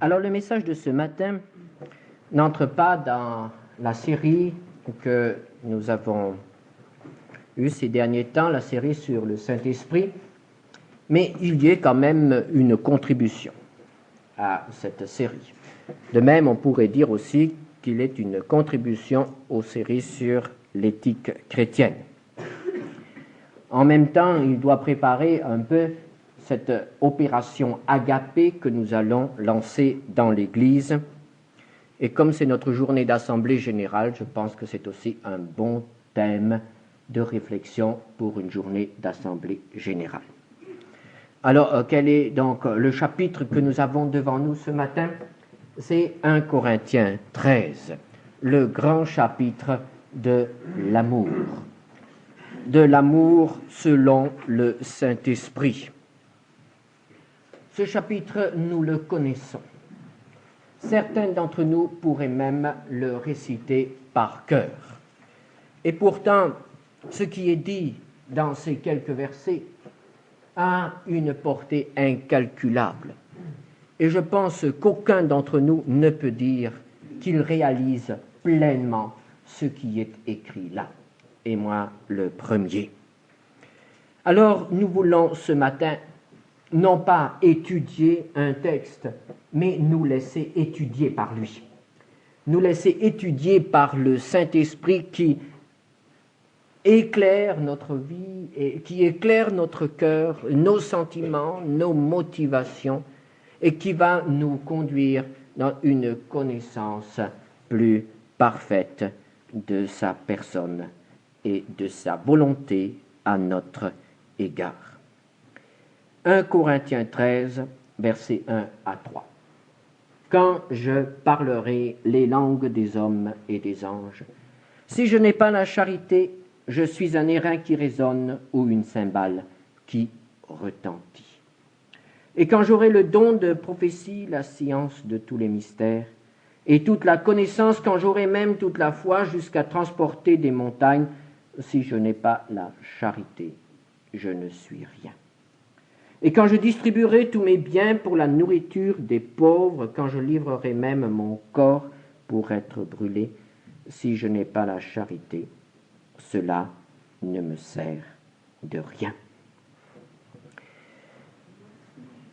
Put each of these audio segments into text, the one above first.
Alors le message de ce matin n'entre pas dans la série que nous avons eue ces derniers temps, la série sur le Saint-Esprit, mais il y a quand même une contribution à cette série. De même, on pourrait dire aussi qu'il est une contribution aux séries sur l'éthique chrétienne. En même temps, il doit préparer un peu cette opération agapée que nous allons lancer dans l'Église. Et comme c'est notre journée d'assemblée générale, je pense que c'est aussi un bon thème de réflexion pour une journée d'assemblée générale. Alors, quel est donc le chapitre que nous avons devant nous ce matin? C'est 1 Corinthiens 13, le grand chapitre de l'amour. De l'amour selon le Saint-Esprit. Ce chapitre, nous le connaissons. Certains d'entre nous pourraient même le réciter par cœur. Et pourtant, ce qui est dit dans ces quelques versets a une portée incalculable. Et je pense qu'aucun d'entre nous ne peut dire qu'il réalise pleinement ce qui est écrit là. Et moi, le premier. Alors, nous voulons ce matin non pas étudier un texte, mais nous laisser étudier par lui. Nous laisser étudier par le Saint-Esprit qui éclaire notre vie, et qui éclaire notre cœur, nos sentiments, nos motivations, et qui va nous conduire dans une connaissance plus parfaite de sa personne et de sa volonté à notre égard. 1 Corinthiens 13, versets 1 à 3. Quand je parlerai les langues des hommes et des anges, si je n'ai pas la charité, je suis un airain qui résonne ou une cymbale qui retentit. Et quand j'aurai le don de prophétie, la science de tous les mystères, et toute la connaissance, quand j'aurai même toute la foi jusqu'à transporter des montagnes, si je n'ai pas la charité, je ne suis rien. Et quand je distribuerai tous mes biens pour la nourriture des pauvres, quand je livrerai même mon corps pour être brûlé, si je n'ai pas la charité, cela ne me sert de rien.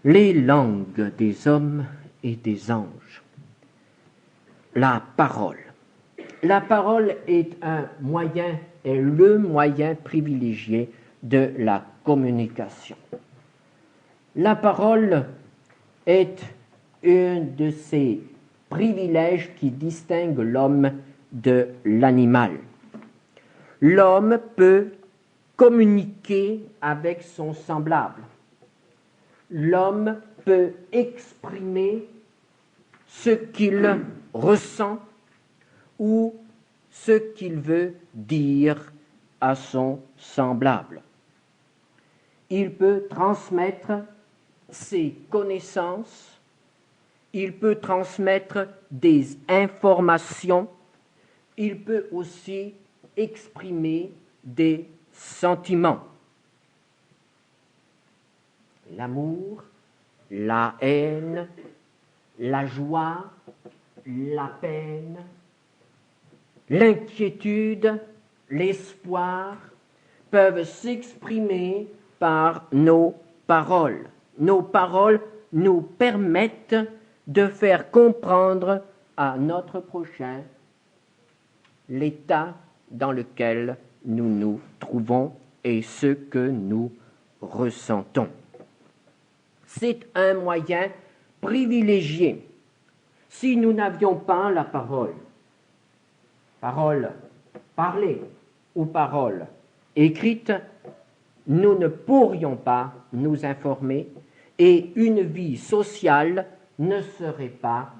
Les langues des hommes et des anges. La parole. La parole est le moyen privilégié de la communication. La parole est un de ces privilèges qui distinguent l'homme de l'animal. L'homme peut communiquer avec son semblable. L'homme peut exprimer ce qu'il ressent ou ce qu'il veut dire à son semblable. Il peut transmettre ses connaissances, il peut transmettre des informations, il peut aussi exprimer des sentiments. L'amour, la haine, la joie, la peine, l'inquiétude, l'espoir peuvent s'exprimer par nos paroles. Nos paroles nous permettent de faire comprendre à notre prochain l'état dans lequel nous nous trouvons et ce que nous ressentons. C'est un moyen privilégié. Si nous n'avions pas la parole parlée ou parole écrite, nous ne pourrions pas nous informer et une vie sociale ne serait pas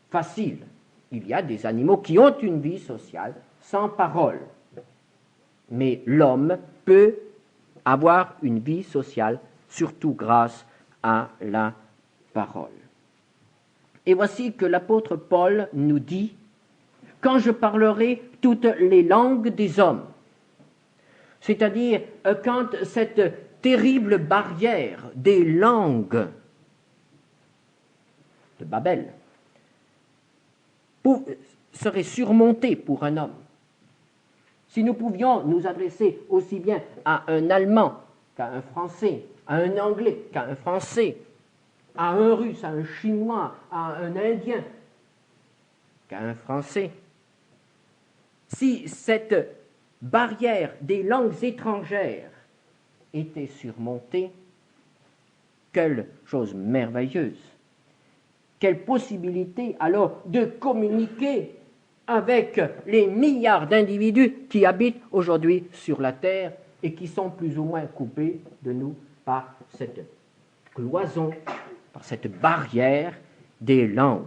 facile. Il y a des animaux qui ont une vie sociale sans parole. Mais l'homme peut avoir une vie sociale, surtout grâce à la parole. Et voici que l'apôtre Paul nous dit « Quand je parlerai toutes les langues des hommes », c'est-à-dire quand cette terrible barrière des langues de Babel serait surmontée pour un homme. Si nous pouvions nous adresser aussi bien à un Allemand qu'à un Français, à un Anglais qu'à un Français, à un Russe, à un Chinois, à un Indien qu'à un Français, si cette barrière des langues étrangères était surmontée, quelle chose merveilleuse! Quelle possibilité alors de communiquer avec les milliards d'individus qui habitent aujourd'hui sur la Terre et qui sont plus ou moins coupés de nous par cette cloison, par cette barrière des langues.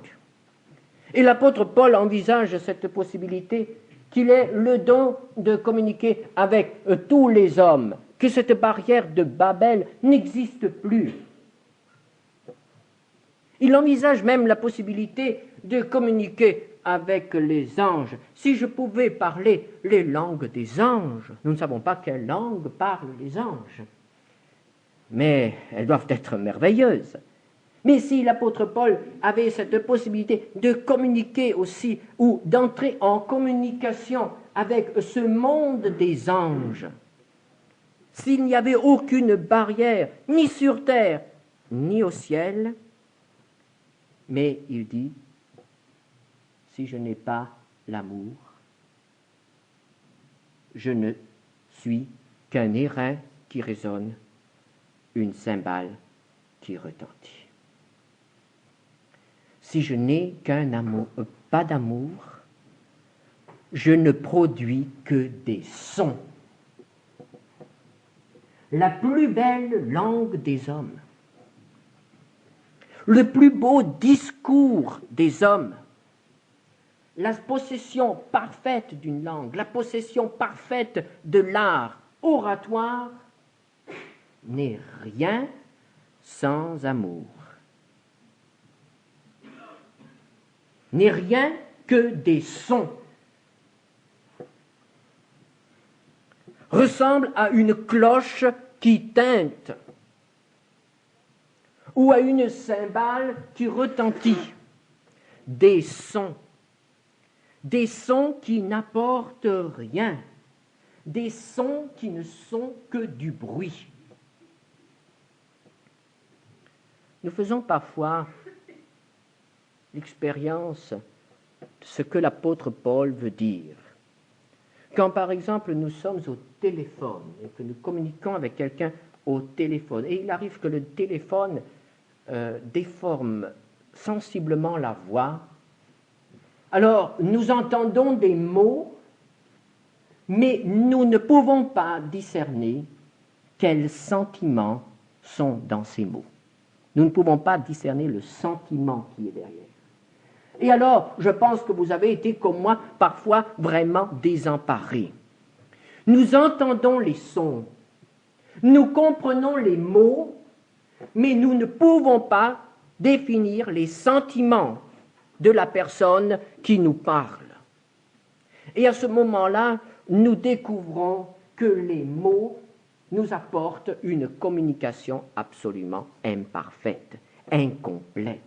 Et l'apôtre Paul envisage cette possibilité qu'il ait le don de communiquer avec tous les hommes, que cette barrière de Babel n'existe plus. Il envisage même la possibilité de communiquer avec les anges. Si je pouvais parler les langues des anges, nous ne savons pas quelle langue parlent les anges, mais elles doivent être merveilleuses. Mais si l'apôtre Paul avait cette possibilité de communiquer aussi ou d'entrer en communication avec ce monde des anges, s'il n'y avait aucune barrière, ni sur terre, ni au ciel, mais il dit, si je n'ai pas l'amour, je ne suis qu'un airain qui résonne, une cymbale qui retentit. Si je n'ai pas d'amour, je ne produis que des sons. La plus belle langue des hommes, le plus beau discours des hommes, la possession parfaite d'une langue, la possession parfaite de l'art oratoire n'est rien sans amour. N'est rien que des sons. Ressemble à une cloche qui tinte ou à une cymbale qui retentit. Des sons qui n'apportent rien, des sons qui ne sont que du bruit. Nous faisons parfois l'expérience de ce que l'apôtre Paul veut dire. Quand par exemple nous sommes au téléphone et que nous communiquons avec quelqu'un au téléphone, et il arrive que le téléphone déforme sensiblement la voix, alors nous entendons des mots, mais nous ne pouvons pas discerner quels sentiments sont dans ces mots. Nous ne pouvons pas discerner le sentiment qui est derrière. Et alors, je pense que vous avez été comme moi parfois vraiment désemparés. Nous entendons les sons, nous comprenons les mots, mais nous ne pouvons pas définir les sentiments de la personne qui nous parle. Et à ce moment-là, nous découvrons que les mots nous apportent une communication absolument imparfaite, incomplète.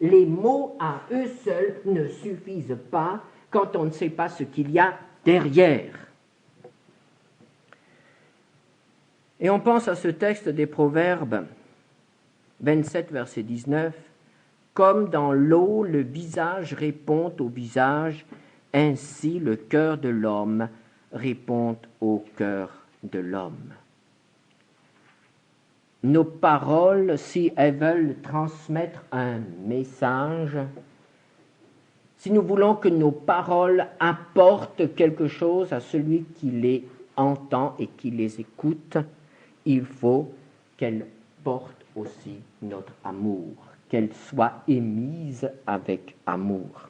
Les mots à eux seuls ne suffisent pas quand on ne sait pas ce qu'il y a derrière. Et on pense à ce texte des Proverbes 27, verset 19, « Comme dans l'eau, le visage répond au visage, ainsi le cœur de l'homme répond au cœur de l'homme. » Nos paroles, si elles veulent transmettre un message, si nous voulons que nos paroles apportent quelque chose à celui qui les entend et qui les écoute, il faut qu'elles portent aussi notre amour, qu'elles soient émises avec amour.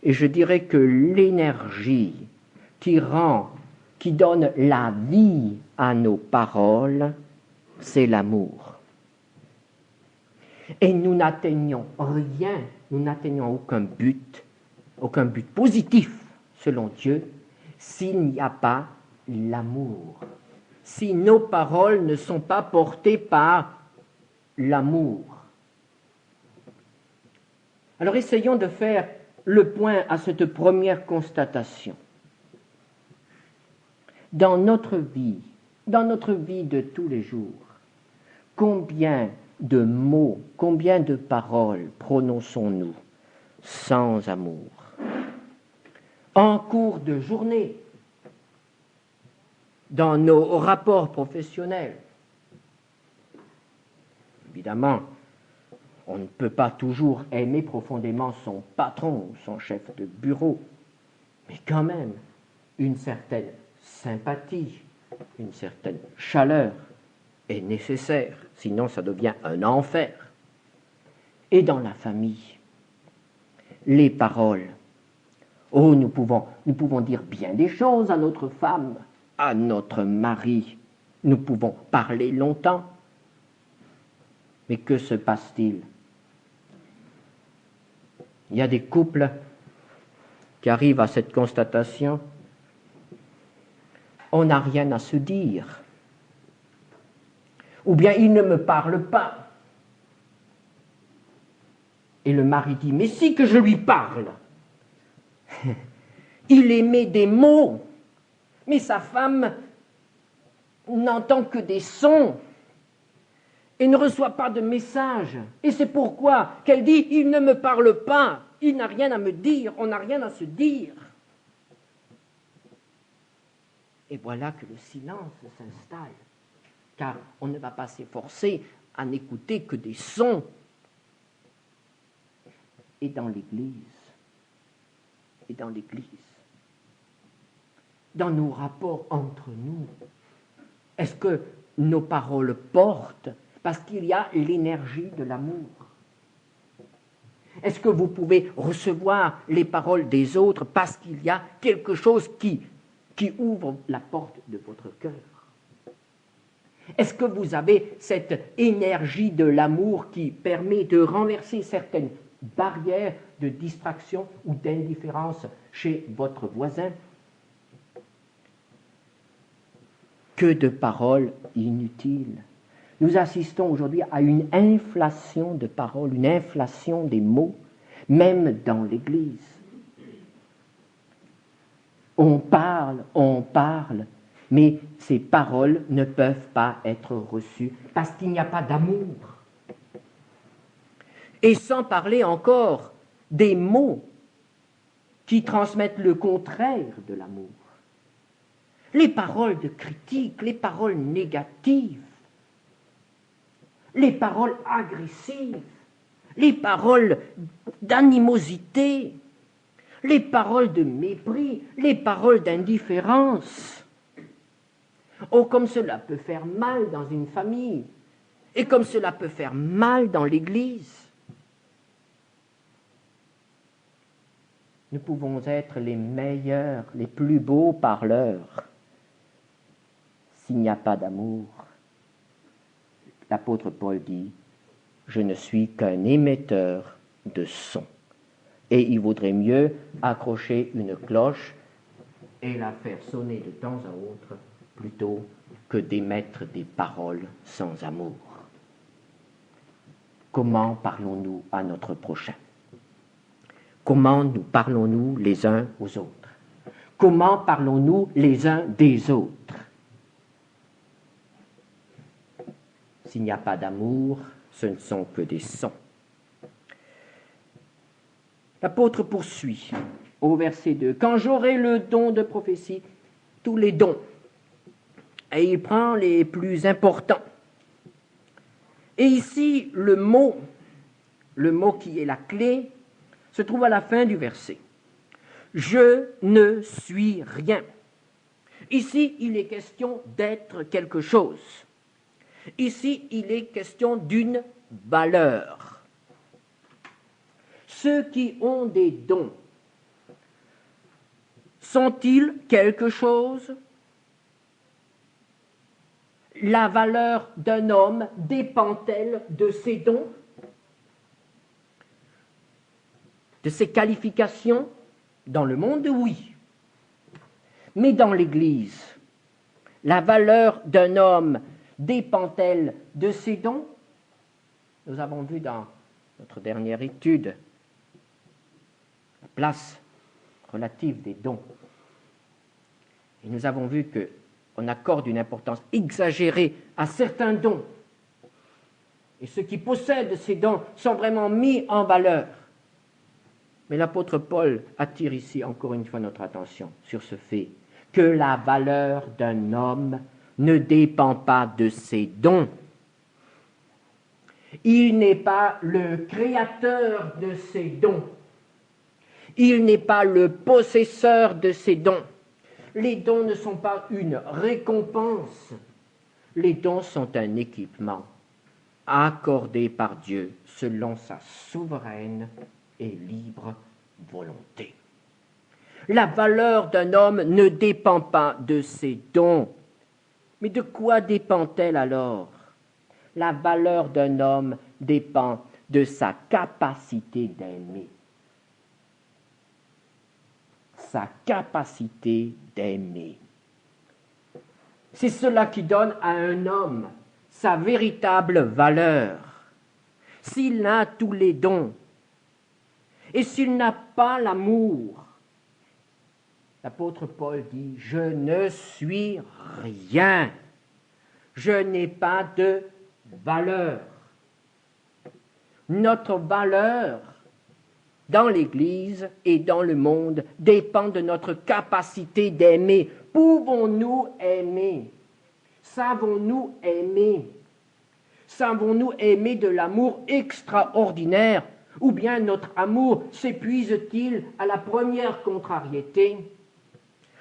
Et je dirais que l'énergie qui donne la vie à nos paroles, c'est l'amour. Et nous n'atteignons rien, nous n'atteignons aucun but positif, selon Dieu, s'il n'y a pas l'amour. Si nos paroles ne sont pas portées par l'amour. Alors essayons de faire le point à cette première constatation. Dans notre vie de tous les jours, combien de mots, combien de paroles prononçons-nous sans amour? En cours de journée, dans nos rapports professionnels. Évidemment, on ne peut pas toujours aimer profondément son patron ou son chef de bureau, mais quand même, une certaine sympathie, une certaine chaleur est nécessaire, sinon ça devient un enfer. Et dans la famille, les paroles. Oh, nous pouvons dire bien des choses à notre femme, à notre mari. Nous pouvons parler longtemps. Mais que se passe-t-il? Il y a des couples qui arrivent à cette constatation. On n'a rien à se dire. Ou bien il ne me parle pas. Et le mari dit, mais si que je lui parle. Il émet des mots, mais sa femme n'entend que des sons et ne reçoit pas de messages. Et c'est pourquoi qu'elle dit, il ne me parle pas, il n'a rien à me dire, on n'a rien à se dire. Et voilà que le silence s'installe, car on ne va pas s'efforcer à n'écouter que des sons. Et dans l'Église, dans nos rapports entre nous, est-ce que nos paroles portent parce qu'il y a l'énergie de l'amour? Est-ce que vous pouvez recevoir les paroles des autres parce qu'il y a quelque chose qui ouvre la porte de votre cœur? Est-ce que vous avez cette énergie de l'amour qui permet de renverser certaines barrières de distraction ou d'indifférence chez votre voisin? Que de paroles inutiles. Nous assistons aujourd'hui à une inflation de paroles, une inflation des mots, même dans l'Église. On parle, mais ces paroles ne peuvent pas être reçues parce qu'il n'y a pas d'amour. Et sans parler encore des mots qui transmettent le contraire de l'amour. Les paroles de critique, les paroles négatives, les paroles agressives, les paroles d'animosité, les paroles de mépris, les paroles d'indifférence. Oh, comme cela peut faire mal dans une famille, et comme cela peut faire mal dans l'Église. Nous pouvons être les meilleurs, les plus beaux parleurs. S'il n'y a pas d'amour, l'apôtre Paul dit, je ne suis qu'un émetteur de sons. Et il vaudrait mieux accrocher une cloche et la faire sonner de temps à autre plutôt que d'émettre des paroles sans amour. Comment parlons-nous à notre prochain? Comment nous parlons-nous les uns aux autres? Comment parlons-nous les uns des autres? S'il n'y a pas d'amour, ce ne sont que des sons. L'apôtre poursuit au verset 2. Quand j'aurai le don de prophétie, tous les dons, et il prend les plus importants. Et ici, le mot qui est la clé, se trouve à la fin du verset. Je ne suis rien. Ici, il est question d'être quelque chose. Ici, il est question d'une valeur. Ceux qui ont des dons, sont-ils quelque chose? La valeur d'un homme dépend-elle de ses dons? De ses qualifications? Dans le monde, oui. Mais dans l'Église, la valeur d'un homme dépend-elle de ses dons? Nous avons vu dans notre dernière étude place relative des dons. Et nous avons vu qu'on accorde une importance exagérée à certains dons. Et ceux qui possèdent ces dons sont vraiment mis en valeur. Mais l'apôtre Paul attire ici encore une fois notre attention sur ce fait que la valeur d'un homme ne dépend pas de ses dons. Il n'est pas le créateur de ses dons. Il n'est pas le possesseur de ses dons. Les dons ne sont pas une récompense. Les dons sont un équipement accordé par Dieu selon sa souveraine et libre volonté. La valeur d'un homme ne dépend pas de ses dons. Mais de quoi dépend-elle alors? La valeur d'un homme dépend de sa capacité d'aimer. Sa capacité d'aimer. C'est cela qui donne à un homme sa véritable valeur. S'il a tous les dons et s'il n'a pas l'amour, l'apôtre Paul dit « Je ne suis rien, je n'ai pas de valeur ». Notre valeur dans l'Église et dans le monde dépend de notre capacité d'aimer. Pouvons-nous aimer? Savons-nous aimer? Savons-nous aimer de l'amour extraordinaire? Ou bien notre amour s'épuise-t-il à la première contrariété?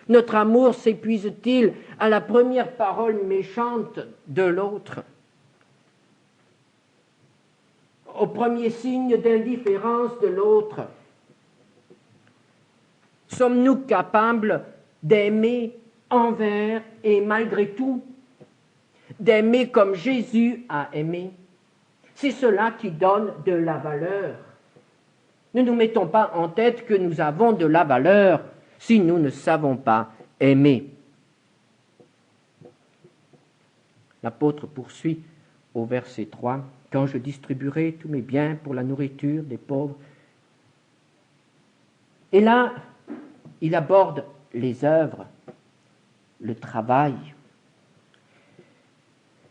Notre amour s'épuise-t-il à la première parole méchante de l'autre? Au premier signe d'indifférence de l'autre? Sommes-nous capables d'aimer envers et malgré tout? D'aimer comme Jésus a aimé? C'est cela qui donne de la valeur. Ne nous mettons pas en tête que nous avons de la valeur si nous ne savons pas aimer. L'apôtre poursuit au verset 3. « Quand je distribuerai tous mes biens pour la nourriture des pauvres. » Et là, il aborde les œuvres, le travail.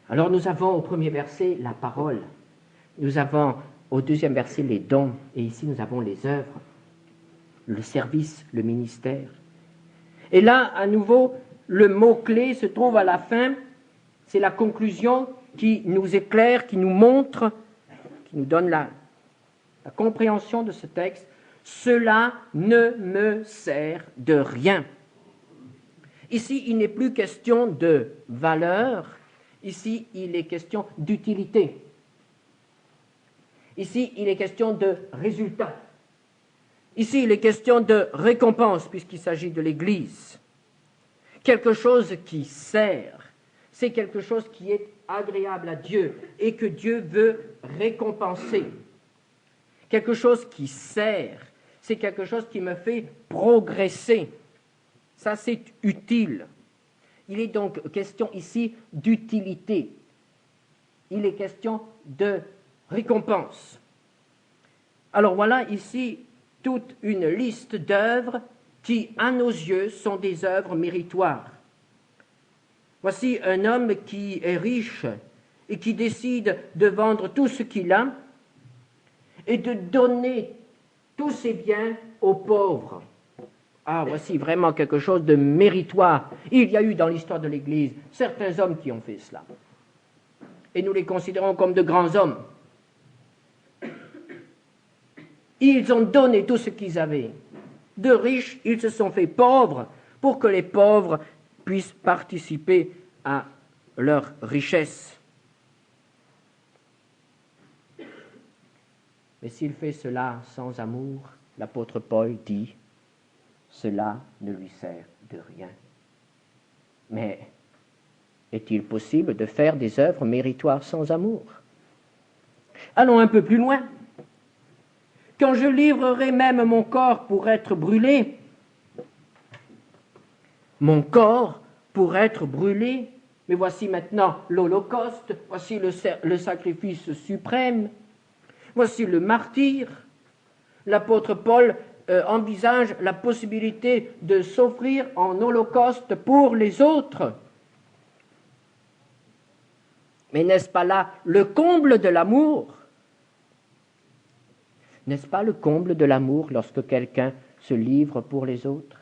Alors nous avons au premier verset la parole, nous avons au deuxième verset les dons, et ici nous avons les œuvres, le service, le ministère. Et là, à nouveau, le mot-clé se trouve à la fin, c'est la conclusion qui nous éclaire, qui nous montre, qui nous donne la compréhension de ce texte. Cela ne me sert de rien. Ici, il n'est plus question de valeur, ici, il est question d'utilité. Ici, il est question de résultat. Ici, il est question de récompense, puisqu'il s'agit de l'Église. Quelque chose qui sert, c'est quelque chose qui est agréable à Dieu et que Dieu veut récompenser. Quelque chose qui sert, c'est quelque chose qui me fait progresser. Ça, c'est utile. Il est donc question ici d'utilité. Il est question de récompense. Alors voilà ici toute une liste d'œuvres qui, à nos yeux, sont des œuvres méritoires. Voici un homme qui est riche et qui décide de vendre tout ce qu'il a et de donner tous ses biens aux pauvres. Ah, voici vraiment quelque chose de méritoire. Il y a eu dans l'histoire de l'Église certains hommes qui ont fait cela. Et nous les considérons comme de grands hommes. Ils ont donné tout ce qu'ils avaient. De riches, ils se sont fait pauvres pour que les pauvres puissent participer à leur richesse. Mais s'il fait cela sans amour, l'apôtre Paul dit, cela ne lui sert de rien. Mais est-il possible de faire des œuvres méritoires sans amour? Allons un peu plus loin. Quand je livrerai même mon corps pour être brûlé, mon corps pour être brûlé, mais voici maintenant l'Holocauste, voici le sacrifice suprême, voici le martyre. L'apôtre Paul envisage la possibilité de s'offrir en holocauste pour les autres. Mais n'est-ce pas là le comble de l'amour? N'est-ce pas le comble de l'amour lorsque quelqu'un se livre pour les autres?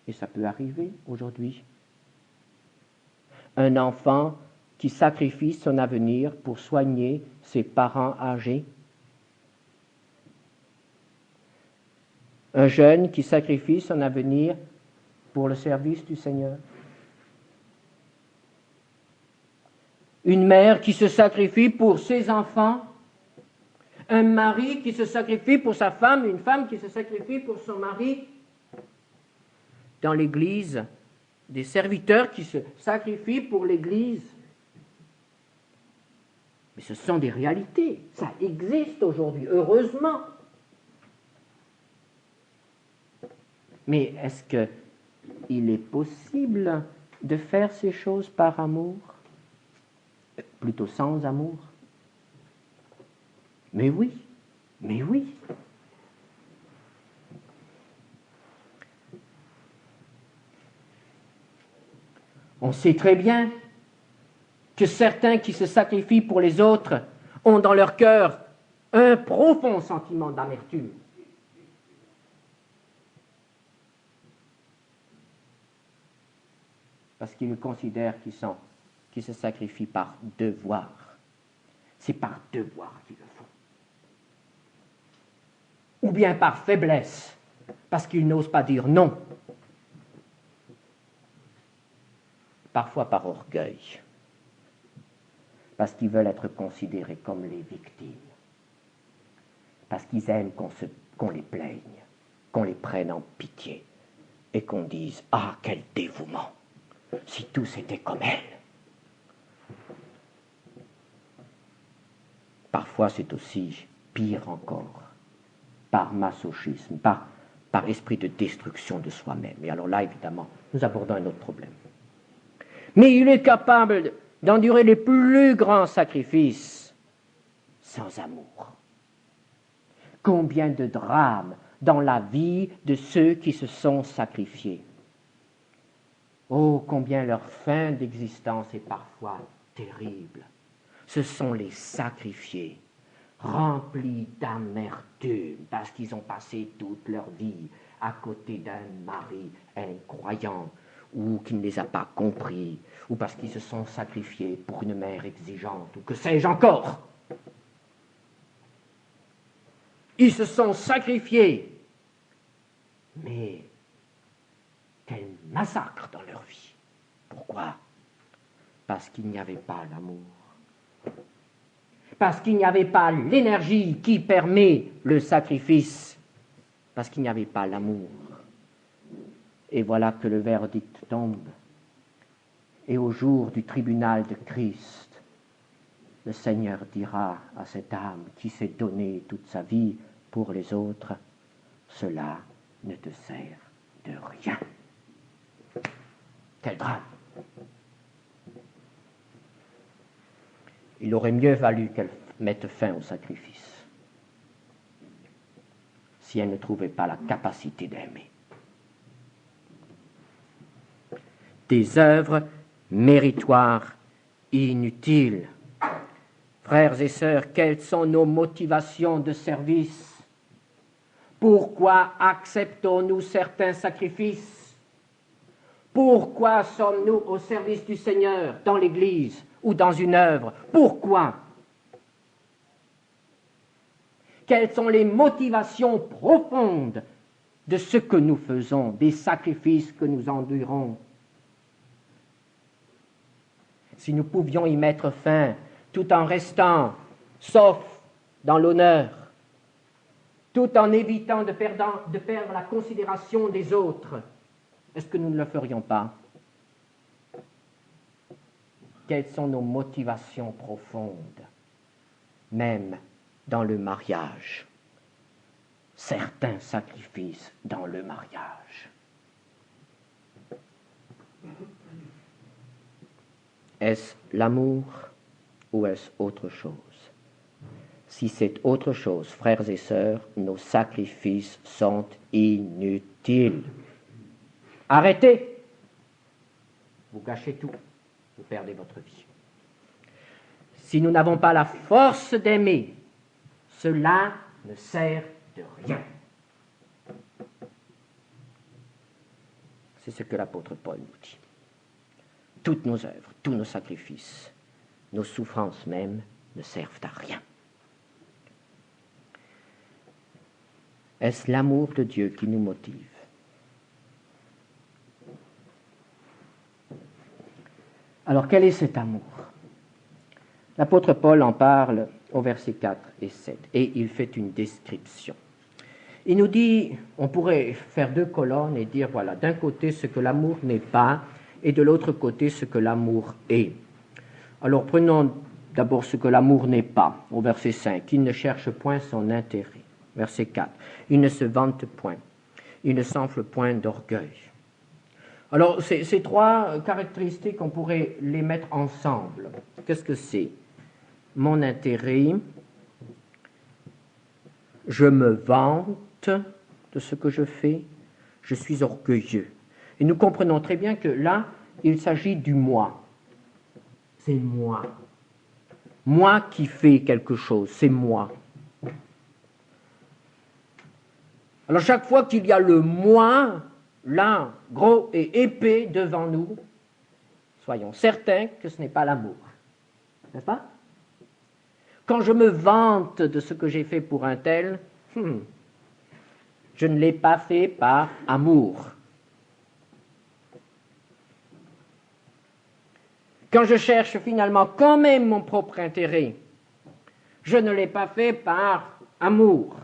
Et ça peut arriver aujourd'hui. Un enfant qui sacrifie son avenir pour soigner ses parents âgés. Un jeune qui sacrifie son avenir pour le service du Seigneur. Une mère qui se sacrifie pour ses enfants. Un mari qui se sacrifie pour sa femme, une femme qui se sacrifie pour son mari. Dans l'Église, des serviteurs qui se sacrifient pour l'Église. Mais ce sont des réalités, ça existe aujourd'hui, heureusement. Mais est-ce qu'il est possible de faire ces choses par amour? Plutôt sans amour? Mais oui, mais oui. On sait très bien que certains qui se sacrifient pour les autres ont dans leur cœur un profond sentiment d'amertume. Parce qu'ils considèrent qu'ils se sacrifient par devoir. C'est par devoir qu'ils le font. Ou bien par faiblesse, parce qu'ils n'osent pas dire non. Parfois par orgueil, parce qu'ils veulent être considérés comme les victimes, parce qu'ils aiment qu'on les plaigne, qu'on les prenne en pitié, et qu'on dise « Ah, quel dévouement! Si tous étaient comme elle !» Parfois, c'est aussi pire encore, par masochisme, par esprit de destruction de soi-même. Et alors là, évidemment, nous abordons un autre problème. Mais il est capable d'endurer les plus grands sacrifices sans amour. Combien de drames dans la vie de ceux qui se sont sacrifiés. Oh, combien leur fin d'existence est parfois terrible. Ce sont les sacrifiés, remplis d'amertume, parce qu'ils ont passé toute leur vie à côté d'un mari incroyant, ou qui ne les a pas compris, ou parce qu'ils se sont sacrifiés pour une mère exigeante, ou que sais-je encore. Ils se sont sacrifiés, mais quel massacre dans leur vie. Pourquoi? Parce qu'il n'y avait pas l'amour. Parce qu'il n'y avait pas l'énergie qui permet le sacrifice. Parce qu'il n'y avait pas l'amour. Et voilà que le verdict tombe. Et au jour du tribunal de Christ, le Seigneur dira à cette âme qui s'est donnée toute sa vie pour les autres, cela ne te sert de rien. Quel drame! Il aurait mieux valu qu'elle mette fin au sacrifice si elle ne trouvait pas la capacité d'aimer. Des œuvres méritoires inutiles. Frères et sœurs, quelles sont nos motivations de service? Pourquoi acceptons-nous certains sacrifices? Pourquoi sommes-nous au service du Seigneur dans l'Église ou dans une œuvre? Pourquoi? Quelles sont les motivations profondes de ce que nous faisons, des sacrifices que nous endurons? Si nous pouvions y mettre fin, tout en restant, sauf dans l'honneur, tout en évitant de perdre la considération des autres, est-ce que nous ne le ferions pas? Quelles sont nos motivations profondes, même dans le mariage? Certains sacrifices dans le mariage. Est-ce l'amour ou est-ce autre chose? Si c'est autre chose, frères et sœurs, nos sacrifices sont inutiles. Arrêtez. Vous gâchez tout. Vous perdez votre vie. Si nous n'avons pas la force d'aimer, cela ne sert de rien. C'est ce que l'apôtre Paul nous dit. Toutes nos œuvres, tous nos sacrifices, nos souffrances même ne servent à rien. Est-ce l'amour de Dieu qui nous motive? Alors, quel est cet amour? L'apôtre Paul en parle au verset 4 et 7, et il fait une description. Il nous dit, on pourrait faire 2 colonnes et dire, voilà, d'un côté ce que l'amour n'est pas, et de l'autre côté ce que l'amour est. Alors, prenons d'abord ce que l'amour n'est pas, au verset 5. Il ne cherche point son intérêt. Verset 4. Il ne se vante point. Il ne s'enfle point d'orgueil. Alors, ces 3 caractéristiques, on pourrait les mettre ensemble. Qu'est-ce que c'est? Mon intérêt, je me vante de ce que je fais, je suis orgueilleux. Et nous comprenons très bien que là, il s'agit du moi. C'est moi. Moi qui fais quelque chose, c'est moi. Alors chaque fois qu'il y a le moi, là, gros et épais devant nous, soyons certains que ce n'est pas l'amour. N'est-ce pas? Quand je me vante de ce que j'ai fait pour un tel, je ne l'ai pas fait par amour. Quand je cherche finalement quand même mon propre intérêt, je ne l'ai pas fait par amour.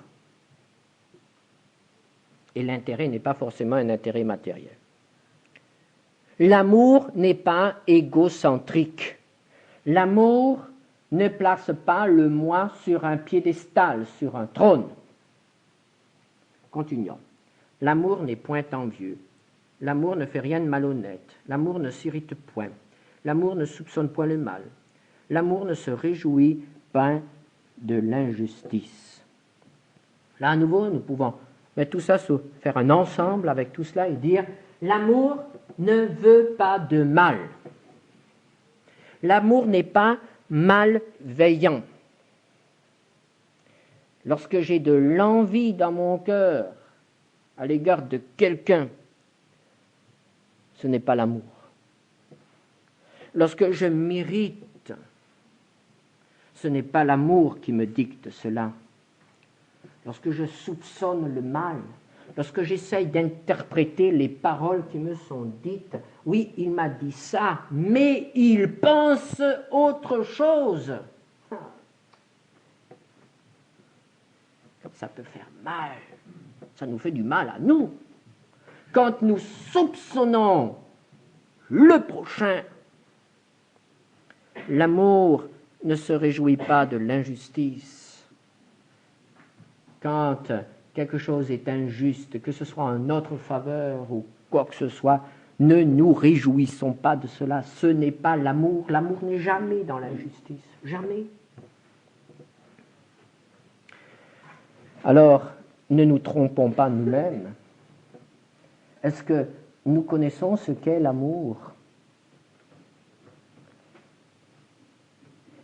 Et l'intérêt n'est pas forcément un intérêt matériel. L'amour n'est pas égocentrique. L'amour ne place pas le moi sur un piédestal, sur un trône. Continuons. L'amour n'est point envieux. L'amour ne fait rien de malhonnête. L'amour ne s'irrite point. L'amour ne soupçonne point le mal. L'amour ne se réjouit pas de l'injustice. Là, à nouveau, nous pouvons mettre tout ça, faire un ensemble avec tout cela et dire l'amour ne veut pas de mal. L'amour n'est pas malveillant. Lorsque j'ai de l'envie dans mon cœur à l'égard de quelqu'un, ce n'est pas l'amour. Lorsque je m'irrite, ce n'est pas l'amour qui me dicte cela. Lorsque je soupçonne le mal, lorsque j'essaye d'interpréter les paroles qui me sont dites, oui, il m'a dit ça, mais il pense autre chose. Ça peut faire mal. Ça nous fait du mal à nous. Quand nous soupçonnons le prochain, l'amour ne se réjouit pas de l'injustice. Quand quelque chose est injuste, que ce soit en notre faveur ou quoi que ce soit, ne nous réjouissons pas de cela. Ce n'est pas l'amour. L'amour n'est jamais dans l'injustice. Jamais. Alors, ne nous trompons pas nous-mêmes. Est-ce que nous connaissons ce qu'est l'amour?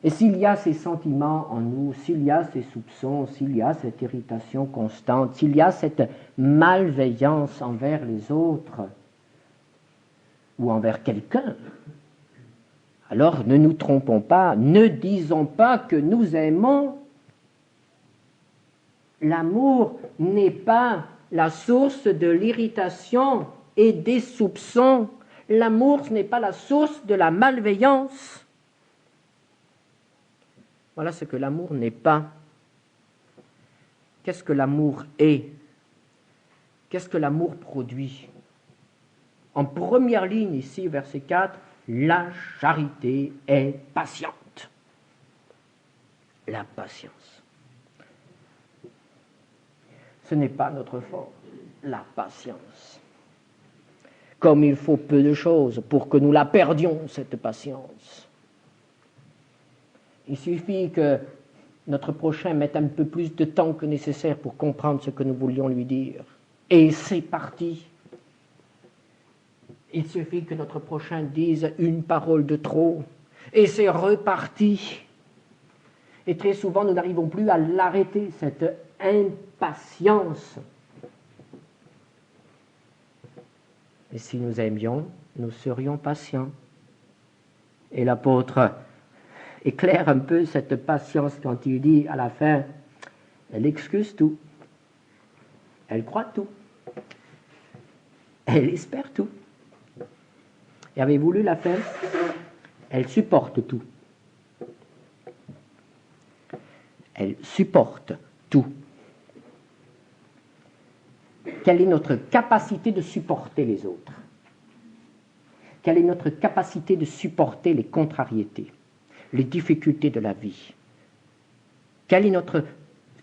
Et s'il y a ces sentiments en nous, s'il y a ces soupçons, s'il y a cette irritation constante, s'il y a cette malveillance envers les autres ou envers quelqu'un, alors ne nous trompons pas, ne disons pas que nous aimons. L'amour n'est pas la source de l'irritation et des soupçons. L'amour, ce n'est pas la source de la malveillance. Voilà ce que l'amour n'est pas. Qu'est-ce que l'amour est? Qu'est-ce que l'amour produit? En première ligne ici, verset 4, la charité est patiente. La patience. Ce n'est pas notre force, la patience. Comme il faut peu de choses pour que nous la perdions, cette patience. Il suffit que notre prochain mette un peu plus de temps que nécessaire pour comprendre ce que nous voulions lui dire. Et c'est parti. Il suffit que notre prochain dise une parole de trop, et c'est reparti. Et très souvent, nous n'arrivons plus à l'arrêter, cette impatience. Et si nous aimions, nous serions patients. Et l'apôtre éclaire un peu cette patience quand il dit à la fin, elle excuse tout, elle croit tout, elle espère tout. Et avez-vous lu la fin? Elle supporte tout. Elle supporte tout. Quelle est notre capacité de supporter les autres? Quelle est notre capacité de supporter les contrariétés, les difficultés de la vie? Quelle est notre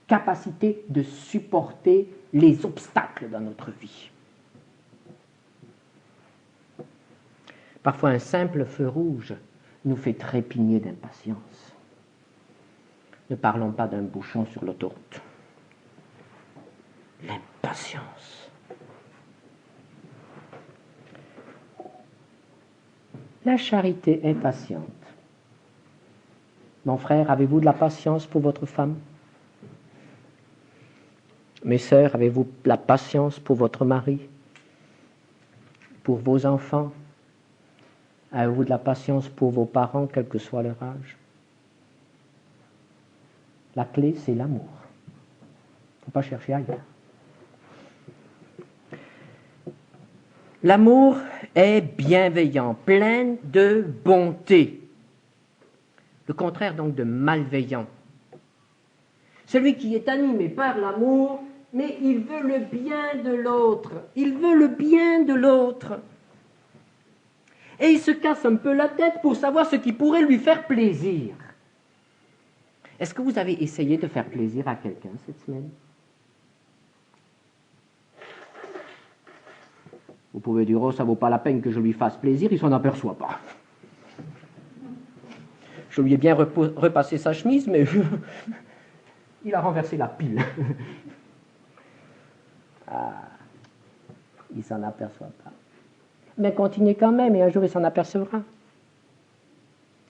capacité de supporter les obstacles dans notre vie? Parfois, un simple feu rouge nous fait trépigner d'impatience. Ne parlons pas d'un bouchon sur l'autoroute. L'impatience. La charité est patiente. Mon frère, avez-vous de la patience pour votre femme? Mes sœurs, avez-vous de la patience pour votre mari? Pour vos enfants? Avez-vous de la patience pour vos parents, quel que soit leur âge? La clé, c'est l'amour. Il ne faut pas chercher ailleurs. L'amour est bienveillant, plein de bonté. Le contraire donc de malveillant. Celui qui est animé par l'amour, mais il veut le bien de l'autre. Il veut le bien de l'autre. Et il se casse un peu la tête pour savoir ce qui pourrait lui faire plaisir. Est-ce que vous avez essayé de faire plaisir à quelqu'un cette semaine? Vous pouvez dire, oh, ça ne vaut pas la peine que je lui fasse plaisir, il ne s'en aperçoit pas. Je lui ai bien repassé sa chemise, mais il a renversé la pile. Il ne s'en aperçoit pas. Mais continuez quand même, et un jour il s'en apercevra.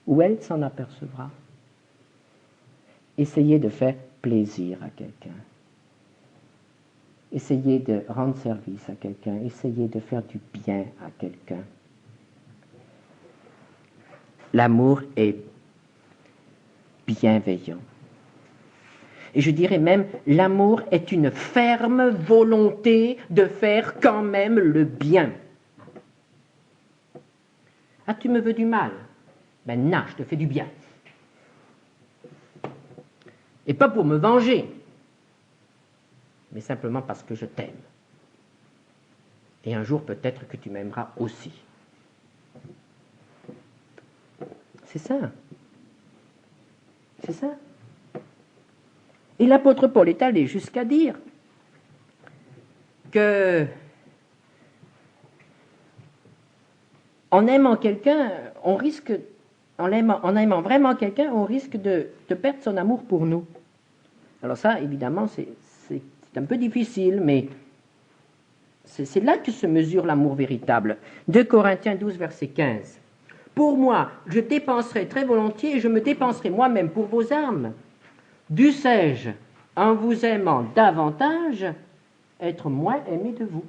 Ou elle s'en apercevra. Essayez de faire plaisir à quelqu'un. Essayez de rendre service à quelqu'un. Essayez de faire du bien à quelqu'un. L'amour est bienveillant. Et je dirais même, l'amour est une ferme volonté de faire quand même le bien. Ah, tu me veux du mal? Ben non, je te fais du bien. Et pas pour me venger, mais simplement parce que je t'aime. Et un jour, peut-être que tu m'aimeras aussi. C'est ça. C'est ça. Et l'apôtre Paul est allé jusqu'à dire que en aimant quelqu'un, on risque, en aimant vraiment quelqu'un, on risque de perdre son amour pour nous. Alors ça, évidemment, c'est un peu difficile, mais c'est là que se mesure l'amour véritable. 2 Corinthiens 12, verset 15. Pour moi, je dépenserai très volontiers et je me dépenserai moi-même pour vos âmes. Dussé-je, en vous aimant davantage, être moins aimé de vous?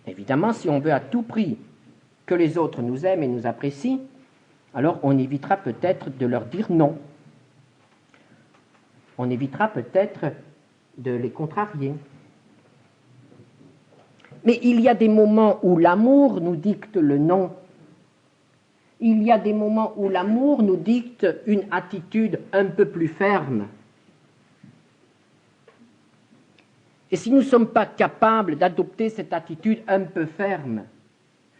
Évidemment, si on veut à tout prix que les autres nous aiment et nous apprécient, alors on évitera peut-être de leur dire non. On évitera peut-être de les contrarier. Mais il y a des moments où l'amour nous dicte le non. Il y a des moments où l'amour nous dicte une attitude un peu plus ferme. Et si nous ne sommes pas capables d'adopter cette attitude un peu ferme,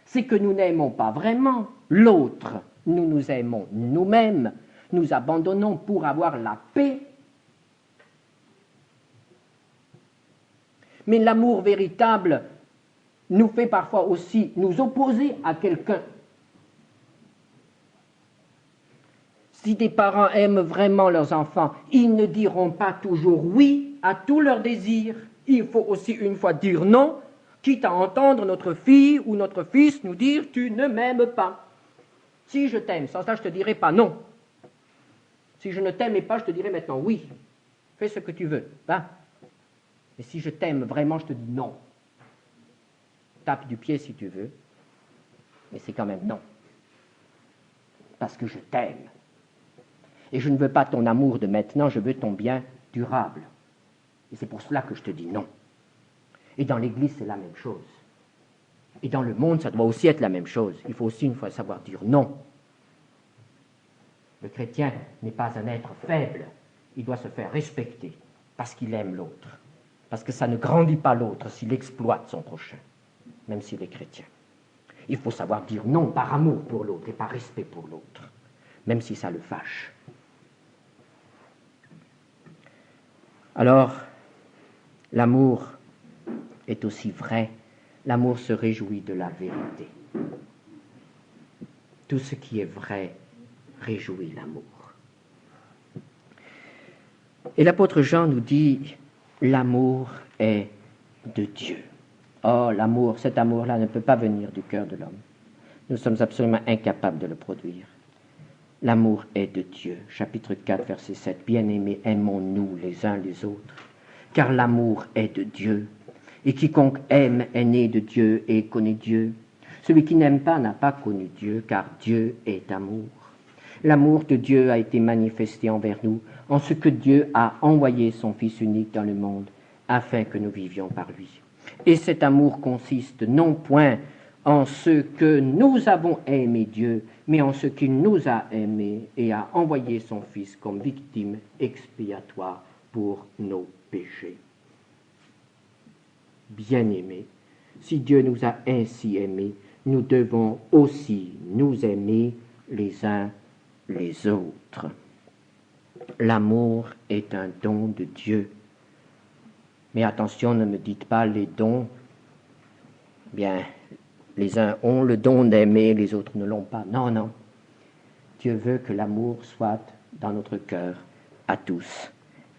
c'est que nous n'aimons pas vraiment l'autre. Nous nous aimons nous-mêmes. Nous abandonnons pour avoir la paix. Mais l'amour véritable nous fait parfois aussi nous opposer à quelqu'un. Si des parents aiment vraiment leurs enfants, ils ne diront pas toujours oui à tous leurs désirs. Il faut aussi une fois dire non, quitte à entendre notre fille ou notre fils nous dire « tu ne m'aimes pas ». Si je t'aime, sans ça je ne te dirai pas non. Si je ne t'aimais pas, je te dirais maintenant oui, fais ce que tu veux. Hein? Mais si je t'aime vraiment, je te dis non. Tape du pied si tu veux, mais c'est quand même non. Parce que je t'aime. Et je ne veux pas ton amour de maintenant, je veux ton bien durable. Et c'est pour cela que je te dis non. Et dans l'Église, c'est la même chose. Et dans le monde, ça doit aussi être la même chose. Il faut aussi une fois savoir dire non. Le chrétien n'est pas un être faible. Il doit se faire respecter parce qu'il aime l'autre. Parce que ça ne grandit pas l'autre s'il exploite son prochain, même s'il est chrétien. Il faut savoir dire non par amour pour l'autre et par respect pour l'autre, même si ça le fâche. Alors, l'amour est aussi vrai. L'amour se réjouit de la vérité. Tout ce qui est vrai réjouit l'amour. Et l'apôtre Jean nous dit, l'amour est de Dieu. Oh, l'amour, cet amour-là ne peut pas venir du cœur de l'homme. Nous sommes absolument incapables de le produire. L'amour est de Dieu. Chapitre 4, verset 7. Bien-aimés, aimons-nous les uns les autres, car l'amour est de Dieu. Et quiconque aime est né de Dieu et connaît Dieu. Celui qui n'aime pas n'a pas connu Dieu, car Dieu est amour. L'amour de Dieu a été manifesté envers nous, en ce que Dieu a envoyé son Fils unique dans le monde, afin que nous vivions par lui. Et cet amour consiste non point en ce que nous avons aimé Dieu, mais en ce qu'il nous a aimés et a envoyé son Fils comme victime expiatoire pour nos péchés. Bien-aimés, si Dieu nous a ainsi aimés, nous devons aussi nous aimer les uns les autres. L'amour est un don de Dieu. Mais attention, ne me dites pas les dons. Bien, les uns ont le don d'aimer, les autres ne l'ont pas. Non, non. Dieu veut que l'amour soit dans notre cœur à tous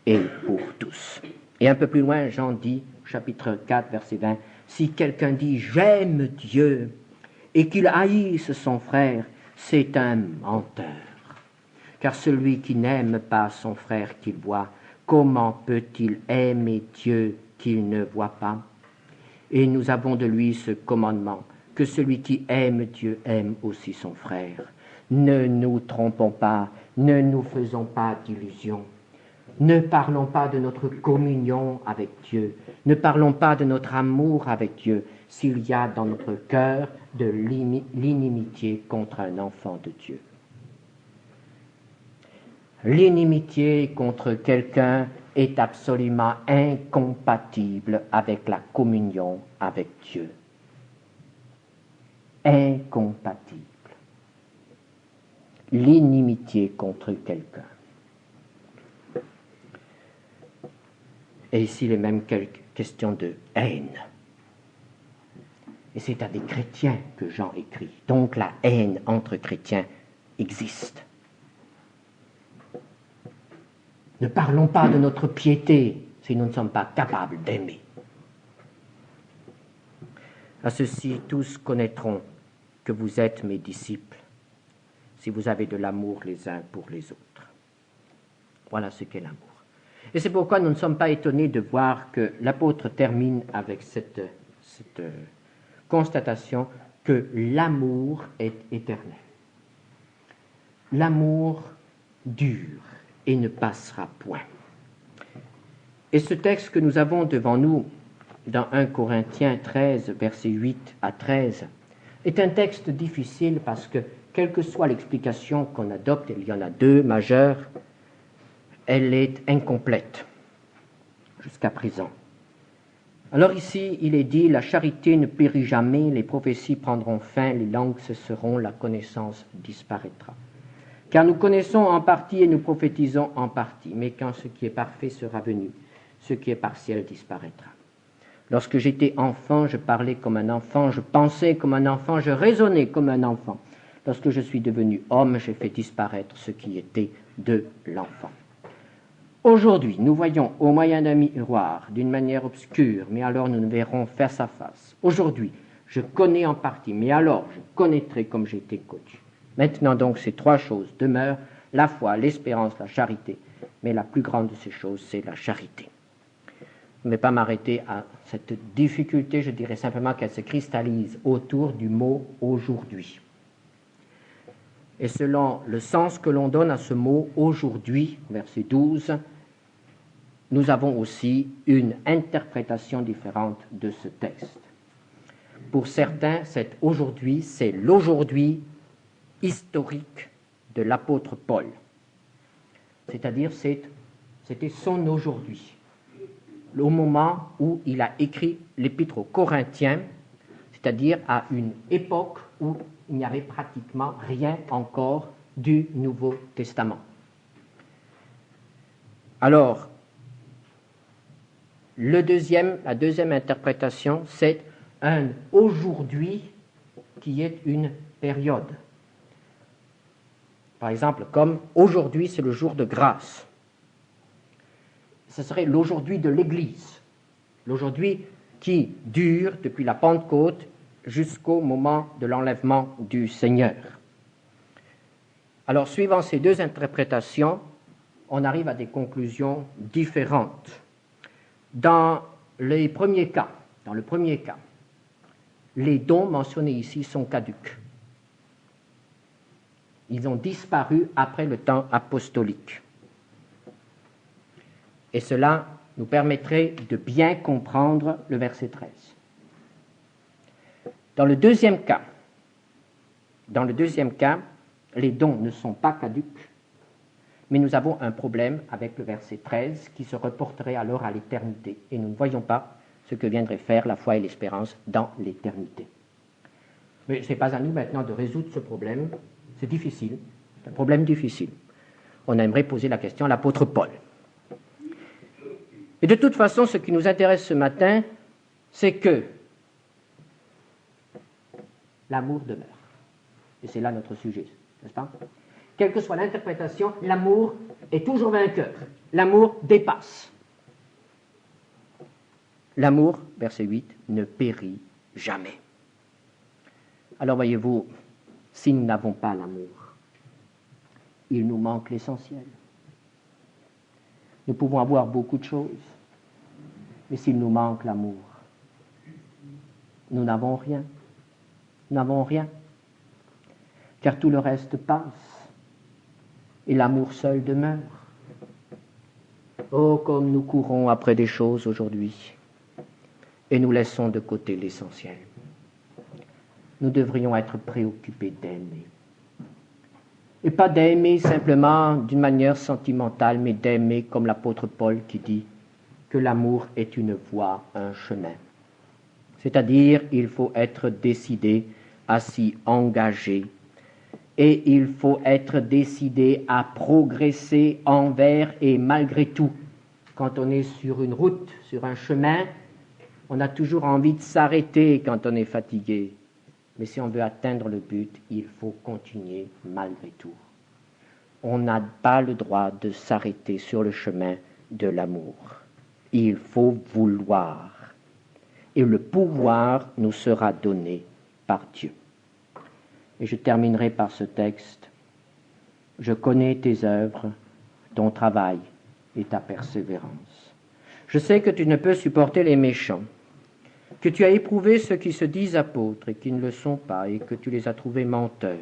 et pour tous. Et un peu plus loin, Jean dit, chapitre 4, verset 20, « Si quelqu'un dit « j'aime Dieu » et qu'il haïsse son frère, c'est un menteur. Car celui qui n'aime pas son frère qu'il voit, comment peut-il aimer Dieu qu'il ne voit pas? Et nous avons de lui ce commandement, que celui qui aime Dieu aime aussi son frère. Ne nous trompons pas, ne nous faisons pas d'illusions. Ne parlons pas de notre communion avec Dieu, ne parlons pas de notre amour avec Dieu, s'il y a dans notre cœur de l'inimitié contre un enfant de Dieu. L'inimitié contre quelqu'un est absolument incompatible avec la communion avec Dieu. Incompatible. L'inimitié contre quelqu'un. Et ici, il est même question de haine. Et c'est à des chrétiens que Jean écrit. Donc la haine entre chrétiens existe. Ne parlons pas de notre piété si nous ne sommes pas capables d'aimer. À ceci, tous connaîtront que vous êtes mes disciples si vous avez de l'amour les uns pour les autres. Voilà ce qu'est l'amour. Et c'est pourquoi nous ne sommes pas étonnés de voir que l'apôtre termine avec cette constatation que l'amour est éternel. L'amour dure et ne passera point. Et ce texte que nous avons devant nous, dans 1 Corinthiens 13, versets 8 à 13, est un texte difficile parce que, quelle que soit l'explication qu'on adopte, il y en a deux majeures, elle est incomplète jusqu'à présent. Alors ici, il est dit, la charité ne périt jamais, les prophéties prendront fin, les langues cesseront, la connaissance disparaîtra. Car nous connaissons en partie et nous prophétisons en partie, mais quand ce qui est parfait sera venu, ce qui est partiel disparaîtra. Lorsque j'étais enfant, je parlais comme un enfant, je pensais comme un enfant, je raisonnais comme un enfant. Lorsque je suis devenu homme, j'ai fait disparaître ce qui était de l'enfant. Aujourd'hui, nous voyons au moyen d'un miroir, d'une manière obscure, mais alors nous nous verrons face à face. Aujourd'hui, je connais en partie, mais alors je connaîtrai comme j'ai été connu. Maintenant donc, ces trois choses demeurent, la foi, l'espérance, la charité. Mais la plus grande de ces choses, c'est la charité. Je ne vais pas m'arrêter à cette difficulté, je dirais simplement qu'elle se cristallise autour du mot « aujourd'hui ». Et selon le sens que l'on donne à ce mot « aujourd'hui », verset 12, nous avons aussi une interprétation différente de ce texte. Pour certains, cet « aujourd'hui », c'est l'aujourd'hui historique de l'apôtre Paul. C'est-à-dire, c'était son aujourd'hui. Au moment où il a écrit l'épître aux Corinthiens, c'est-à-dire à une époque où il n'y avait pratiquement rien encore du Nouveau Testament. Alors, la deuxième interprétation, c'est un aujourd'hui qui est une période. Par exemple, comme aujourd'hui, c'est le jour de grâce. Ce serait l'aujourd'hui de l'Église, l'aujourd'hui qui dure depuis la Pentecôte jusqu'au moment de l'enlèvement du Seigneur. Alors, suivant ces deux interprétations, on arrive à des conclusions différentes. Dans le premier cas, les dons mentionnés ici sont caducs. Ils ont disparu après le temps apostolique. Et cela nous permettrait de bien comprendre le verset 13. Dans le deuxième cas, les dons ne sont pas caducs, mais nous avons un problème avec le verset 13 qui se reporterait alors à l'éternité. Et nous ne voyons pas ce que viendraient faire la foi et l'espérance dans l'éternité. Mais ce n'est pas à nous maintenant de résoudre ce problème. C'est difficile, c'est un problème difficile. On aimerait poser la question à l'apôtre Paul. Et de toute façon, ce qui nous intéresse ce matin, c'est que l'amour demeure. Et c'est là notre sujet, n'est-ce pas? Quelle que soit l'interprétation, l'amour est toujours vainqueur. L'amour dépasse. L'amour, verset 8, ne périt jamais. Alors voyez-vous, si nous n'avons pas l'amour, il nous manque l'essentiel. Nous pouvons avoir beaucoup de choses, mais s'il nous manque l'amour, nous n'avons rien. Nous n'avons rien, car tout le reste passe, et l'amour seul demeure. Oh, comme nous courons après des choses aujourd'hui, et nous laissons de côté l'essentiel. Nous devrions être préoccupés d'aimer. Et pas d'aimer simplement d'une manière sentimentale, mais d'aimer comme l'apôtre Paul qui dit que l'amour est une voie, un chemin. C'est-à-dire, il faut être décidé à s'y engager et il faut être décidé à progresser envers et malgré tout. Quand on est sur une route, sur un chemin, on a toujours envie de s'arrêter quand on est fatigué. Mais si on veut atteindre le but, il faut continuer malgré tout. On n'a pas le droit de s'arrêter sur le chemin de l'amour. Il faut vouloir. Et le pouvoir nous sera donné par Dieu. Et je terminerai par ce texte. Je connais tes œuvres, ton travail et ta persévérance. Je sais que tu ne peux supporter les méchants, que tu as éprouvé ceux qui se disent apôtres et qui ne le sont pas, et que tu les as trouvés menteurs,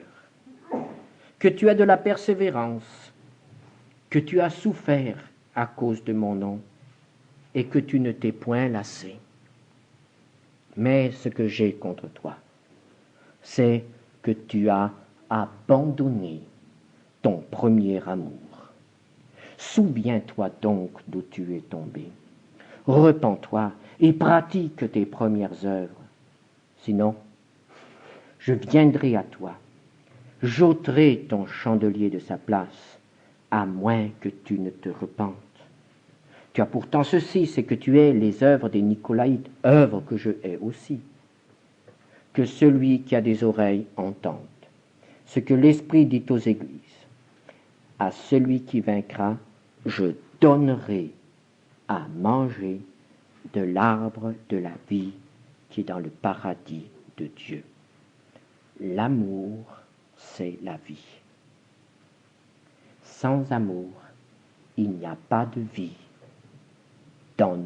que tu as de la persévérance, que tu as souffert à cause de mon nom, et que tu ne t'es point lassé. Mais ce que j'ai contre toi, c'est que tu as abandonné ton premier amour. Souviens-toi donc d'où tu es tombé. Repens-toi et pratique tes premières œuvres. Sinon, je viendrai à toi, j'ôterai ton chandelier de sa place, à moins que tu ne te repentes. Tu as pourtant ceci, c'est que tu hais les œuvres des Nicolaïtes, œuvres que je hais aussi. Que celui qui a des oreilles entende ce que l'Esprit dit aux églises. À celui qui vaincra, je donnerai à manger de l'arbre de la vie qui est dans le paradis de Dieu. L'amour, c'est la vie. Sans amour, il n'y a pas de vie dans nos